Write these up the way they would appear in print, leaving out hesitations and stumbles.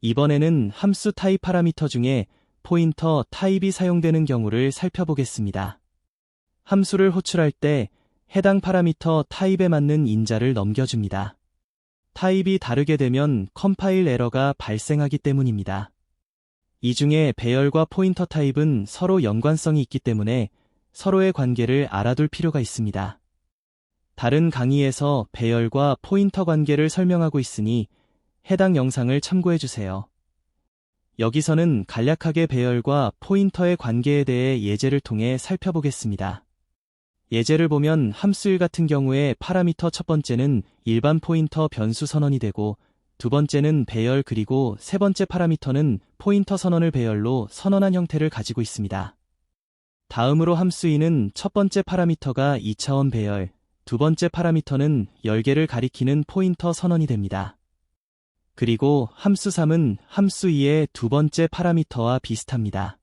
이번에는 함수 타입 파라미터 중에 포인터 타입이 사용되는 경우를 살펴보겠습니다. 함수를 호출할 때 해당 파라미터 타입에 맞는 인자를 넘겨줍니다. 타입이 다르게 되면 컴파일 에러가 발생하기 때문입니다. 이 중에 배열과 포인터 타입은 서로 연관성이 있기 때문에 서로의 관계를 알아둘 필요가 있습니다. 다른 강의에서 배열과 포인터 관계를 설명하고 있으니 해당 영상을 참고해주세요. 여기서는 간략하게 배열과 포인터의 관계에 대해 예제를 통해 살펴보겠습니다. 예제를 보면 함수 1 같은 경우에 파라미터 첫 번째는 일반 포인터 변수 선언이 되고 두 번째는 배열 그리고 세 번째 파라미터는 포인터 선언을 배열로 선언한 형태를 가지고 있습니다. 다음으로 함수 2는 첫 번째 파라미터가 2차원 배열, 두 번째 파라미터는 열개를 가리키는 포인터 선언이 됩니다. 그리고 함수 3은 함수 2의 두 번째 파라미터와 비슷합니다.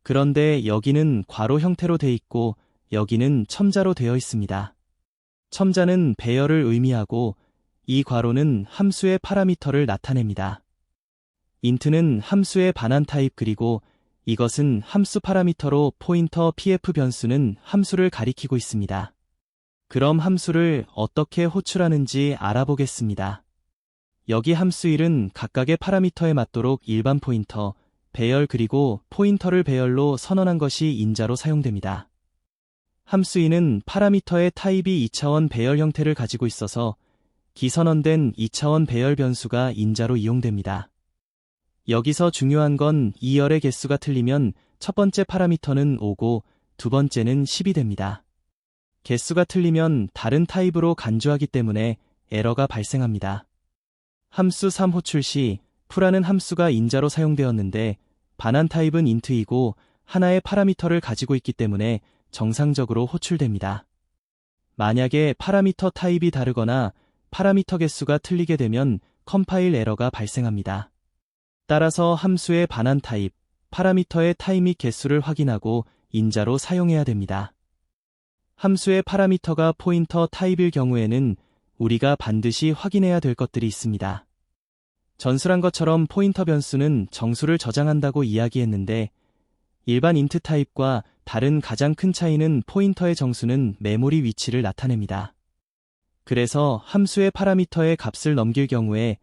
그런데 여기는 괄호 형태로 돼 있고 여기는 첨자로 되어 있습니다. 첨자는 배열을 의미하고 이 괄호는 함수의 파라미터를 나타냅니다. int는 함수의 반환 타입 그리고 이것은 함수 파라미터로 포인터 pf 변수는 함수를 가리키고 있습니다. 그럼 함수를 어떻게 호출하는지 알아보겠습니다. 여기 함수 1은 각각의 파라미터에 맞도록 일반 포인터, 배열 그리고 포인터를 배열로 선언한 것이 인자로 사용됩니다. 함수 2는 파라미터의 타입이 2차원 배열 형태를 가지고 있어서 기선언된 2차원 배열 변수가 인자로 이용됩니다. 여기서 중요한 건 2열의 개수가 틀리면 첫 번째 파라미터는 5고 두 번째는 10이 됩니다. 개수가 틀리면 다른 타입으로 간주하기 때문에 에러가 발생합니다. 함수 3 호출 시 풀라는 함수가 인자로 사용되었는데 반환 타입은 int이고 하나의 파라미터를 가지고 있기 때문에 정상적으로 호출됩니다. 만약에 파라미터 타입이 다르거나 파라미터 개수가 틀리게 되면 컴파일 에러가 발생합니다. 따라서 함수의 반환 타입, 파라미터의 타입 및 개수를 확인하고 인자로 사용해야 됩니다. 함수의 파라미터가 포인터 타입일 경우에는 우리가 반드시 확인해야 될 것들이 있습니다. 전술한 것처럼 포인터 변수는 정수를 저장한다고 이야기했는데 일반 int 타입과 다른 가장 큰 차이는 포인터의 정수는 메모리 위치를 나타냅니다. 그래서 함수의 파라미터의 값을 넘길 경우에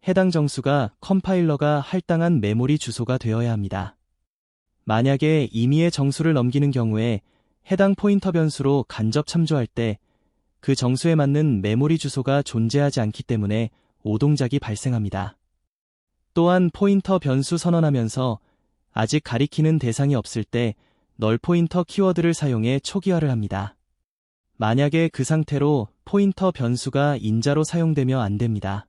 해당 정수가 컴파일러가 할당한 메모리 주소가 되어야 합니다. 만약에 임의의 정수를 넘기는 경우에 해당 포인터 변수로 간접 참조할 때 그 정수에 맞는 메모리 주소가 존재하지 않기 때문에 오동작이 발생합니다. 또한 포인터 변수 선언하면서 아직 가리키는 대상이 없을 때 널 포인터 키워드를 사용해 초기화를 합니다. 만약에 그 상태로 포인터 변수가 인자로 사용되며 안 됩니다.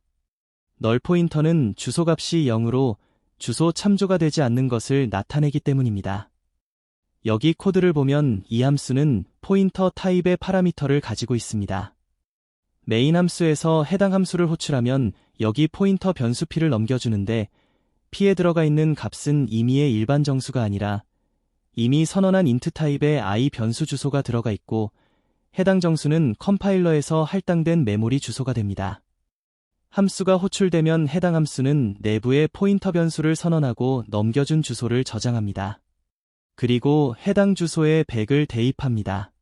널 포인터는 주소값이 0으로 주소 참조가 되지 않는 것을 나타내기 때문입니다. 여기 코드를 보면 이 함수는 포인터 타입의 파라미터를 가지고 있습니다. 메인 함수에서 해당 함수를 호출하면 여기 포인터 변수 p를 넘겨주는데 p에 들어가 있는 값은 임의의 일반 정수가 아니라 이미 선언한 int 타입의 i 변수 주소가 들어가 있고 해당 정수는 컴파일러에서 할당된 메모리 주소가 됩니다. 함수가 호출되면 해당 함수는 내부의 포인터 변수를 선언하고 넘겨준 주소를 저장합니다. 그리고 해당 주소에 100을 대입합니다.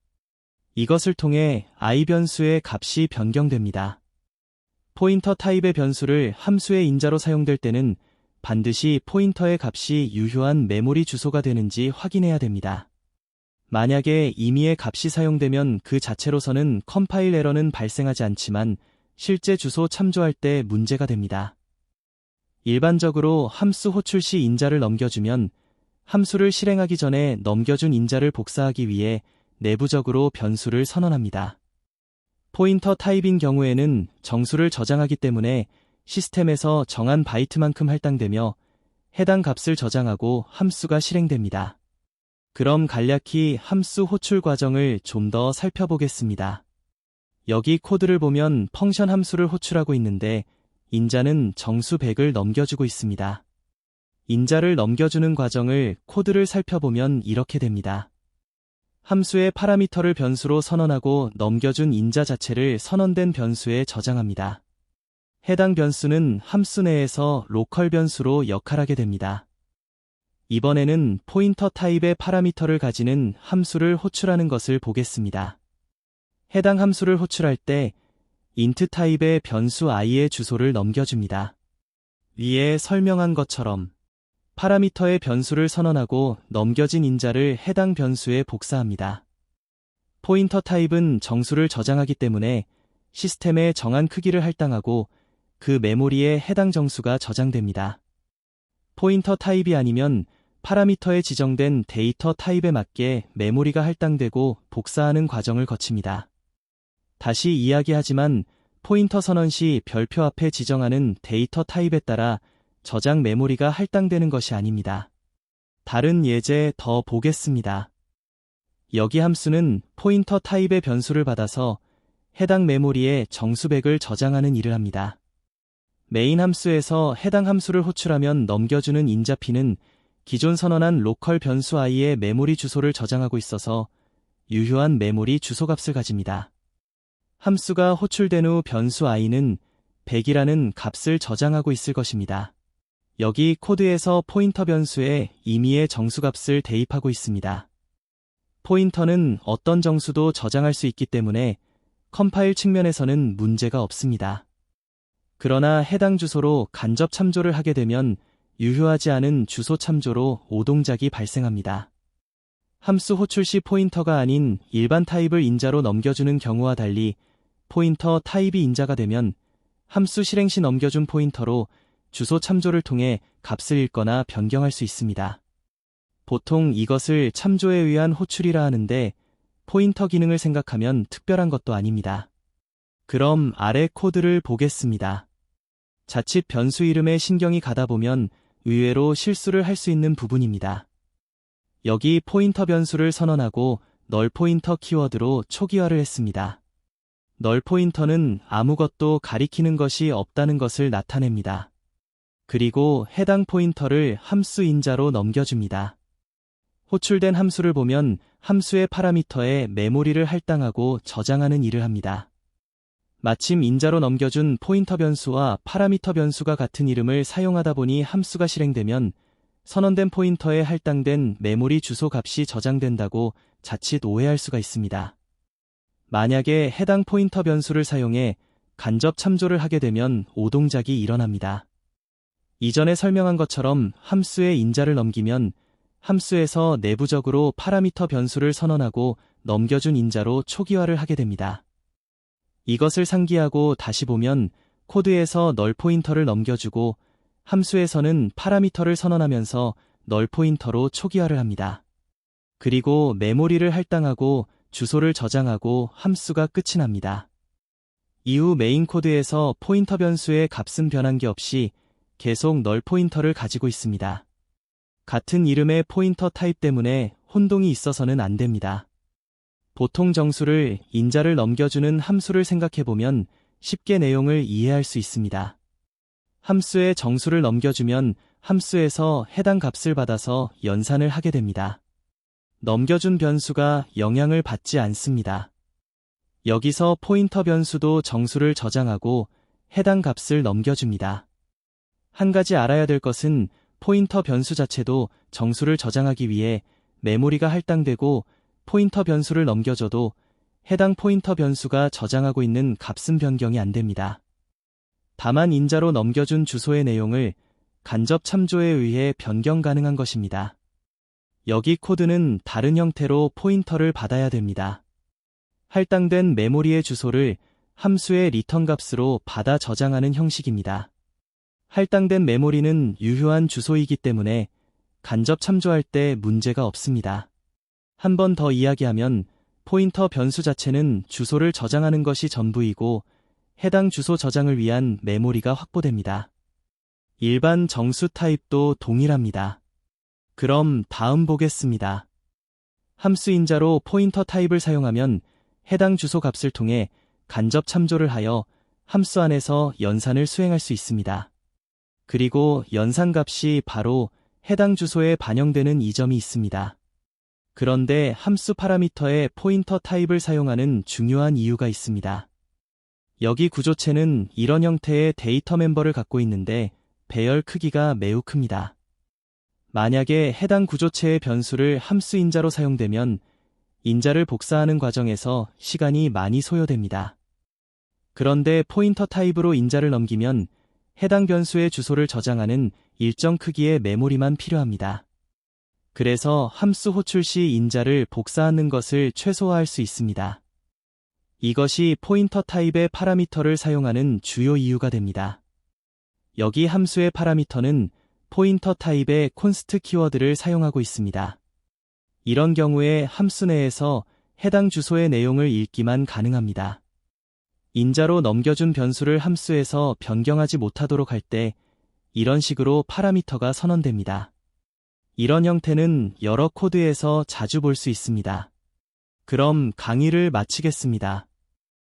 이것을 통해 i 변수의 값이 변경됩니다. 포인터 타입의 변수를 함수의 인자로 사용될 때는 반드시 포인터의 값이 유효한 메모리 주소가 되는지 확인해야 됩니다. 만약에 임의의 값이 사용되면 그 자체로서는 컴파일 에러는 발생하지 않지만 실제 주소 참조할 때 문제가 됩니다. 일반적으로 함수 호출 시 인자를 넘겨주면 함수를 실행하기 전에 넘겨준 인자를 복사하기 위해 내부적으로 변수를 선언합니다. 포인터 타입인 경우에는 정수를 저장하기 때문에 시스템에서 정한 바이트만큼 할당되며 해당 값을 저장하고 함수가 실행됩니다. 그럼 간략히 함수 호출 과정을 좀 더 살펴보겠습니다. 여기 코드를 보면 펑션 함수를 호출하고 있는데 인자는 정수 100을 넘겨주고 있습니다. 인자를 넘겨주는 과정을 코드를 살펴보면 이렇게 됩니다. 함수의 파라미터를 변수로 선언하고 넘겨준 인자 자체를 선언된 변수에 저장합니다. 해당 변수는 함수 내에서 로컬 변수로 역할하게 됩니다. 이번에는 포인터 타입의 파라미터를 가지는 함수를 호출하는 것을 보겠습니다. 해당 함수를 호출할 때 int 타입의 변수 i의 주소를 넘겨줍니다. 위에 설명한 것처럼 파라미터의 변수를 선언하고 넘겨진 인자를 해당 변수에 복사합니다. 포인터 타입은 정수를 저장하기 때문에 시스템에 정한 크기를 할당하고 그 메모리에 해당 정수가 저장됩니다. 포인터 타입이 아니면 파라미터에 지정된 데이터 타입에 맞게 메모리가 할당되고 복사하는 과정을 거칩니다. 다시 이야기하지만 포인터 선언 시 별표 앞에 지정하는 데이터 타입에 따라 저장 메모리가 할당되는 것이 아닙니다. 다른 예제 더 보겠습니다. 여기 함수는 포인터 타입의 변수를 받아서 해당 메모리에 정수백을 저장하는 일을 합니다. 메인 함수에서 해당 함수를 호출하면 넘겨주는 인자 P는 기존 선언한 로컬 변수 i의 메모리 주소를 저장하고 있어서 유효한 메모리 주소값을 가집니다. 함수가 호출된 후 변수 i는 100이라는 값을 저장하고 있을 것입니다. 여기 코드에서 포인터 변수에 임의의 정수값을 대입하고 있습니다. 포인터는 어떤 정수도 저장할 수 있기 때문에 컴파일 측면에서는 문제가 없습니다. 그러나 해당 주소로 간접 참조를 하게 되면 유효하지 않은 주소 참조로 오동작이 발생합니다. 함수 호출 시 포인터가 아닌 일반 타입을 인자로 넘겨주는 경우와 달리 포인터 타입이 인자가 되면 함수 실행 시 넘겨준 포인터로 주소 참조를 통해 값을 읽거나 변경할 수 있습니다. 보통 이것을 참조에 의한 호출이라 하는데 포인터 기능을 생각하면 특별한 것도 아닙니다. 그럼 아래 코드를 보겠습니다. 자칫 변수 이름에 신경이 가다 보면 의외로 실수를 할 수 있는 부분입니다. 여기 포인터 변수를 선언하고 널 포인터 키워드로 초기화를 했습니다. 널 포인터는 아무것도 가리키는 것이 없다는 것을 나타냅니다. 그리고 해당 포인터를 함수 인자로 넘겨줍니다. 호출된 함수를 보면 함수의 파라미터에 메모리를 할당하고 저장하는 일을 합니다. 마침 인자로 넘겨준 포인터 변수와 파라미터 변수가 같은 이름을 사용하다 보니 함수가 실행되면 선언된 포인터에 할당된 메모리 주소 값이 저장된다고 자칫 오해할 수가 있습니다. 만약에 해당 포인터 변수를 사용해 간접 참조를 하게 되면 오동작이 일어납니다. 이전에 설명한 것처럼 함수에 인자를 넘기면 함수에서 내부적으로 파라미터 변수를 선언하고 넘겨준 인자로 초기화를 하게 됩니다. 이것을 상기하고 다시 보면 코드에서 널 포인터를 넘겨주고 함수에서는 파라미터를 선언하면서 널 포인터로 초기화를 합니다. 그리고 메모리를 할당하고 주소를 저장하고 함수가 끝이 납니다. 이후 메인 코드에서 포인터 변수의 값은 변한 게 없이 계속 널 포인터를 가지고 있습니다. 같은 이름의 포인터 타입 때문에 혼동이 있어서는 안 됩니다. 보통 정수를 인자를 넘겨주는 함수를 생각해보면 쉽게 내용을 이해할 수 있습니다. 함수에 정수를 넘겨주면 함수에서 해당 값을 받아서 연산을 하게 됩니다. 넘겨준 변수가 영향을 받지 않습니다. 여기서 포인터 변수도 정수를 저장하고 해당 값을 넘겨줍니다. 한 가지 알아야 될 것은 포인터 변수 자체도 정수를 저장하기 위해 메모리가 할당되고 포인터 변수를 넘겨줘도 해당 포인터 변수가 저장하고 있는 값은 변경이 안 됩니다. 다만 인자로 넘겨준 주소의 내용을 간접 참조에 의해 변경 가능한 것입니다. 여기 코드는 다른 형태로 포인터를 받아야 됩니다. 할당된 메모리의 주소를 함수의 리턴 값으로 받아 저장하는 형식입니다. 할당된 메모리는 유효한 주소이기 때문에 간접 참조할 때 문제가 없습니다. 한 번 더 이야기하면 포인터 변수 자체는 주소를 저장하는 것이 전부이고 해당 주소 저장을 위한 메모리가 확보됩니다. 일반 정수 타입도 동일합니다. 그럼 다음 보겠습니다. 함수 인자로 포인터 타입을 사용하면 해당 주소 값을 통해 간접 참조를 하여 함수 안에서 연산을 수행할 수 있습니다. 그리고 연산 값이 바로 해당 주소에 반영되는 이점이 있습니다. 그런데 함수 파라미터에 포인터 타입을 사용하는 중요한 이유가 있습니다. 여기 구조체는 이런 형태의 데이터 멤버를 갖고 있는데 배열 크기가 매우 큽니다. 만약에 해당 구조체의 변수를 함수 인자로 사용되면 인자를 복사하는 과정에서 시간이 많이 소요됩니다. 그런데 포인터 타입으로 인자를 넘기면 해당 변수의 주소를 저장하는 일정 크기의 메모리만 필요합니다. 그래서 함수 호출 시 인자를 복사하는 것을 최소화할 수 있습니다. 이것이 포인터 타입의 파라미터를 사용하는 주요 이유가 됩니다. 여기 함수의 파라미터는 포인터 타입의 콘스트 키워드를 사용하고 있습니다. 이런 경우에 함수 내에서 해당 주소의 내용을 읽기만 가능합니다. 인자로 넘겨준 변수를 함수에서 변경하지 못하도록 할 때 이런 식으로 파라미터가 선언됩니다. 이런 형태는 여러 코드에서 자주 볼 수 있습니다. 그럼 강의를 마치겠습니다.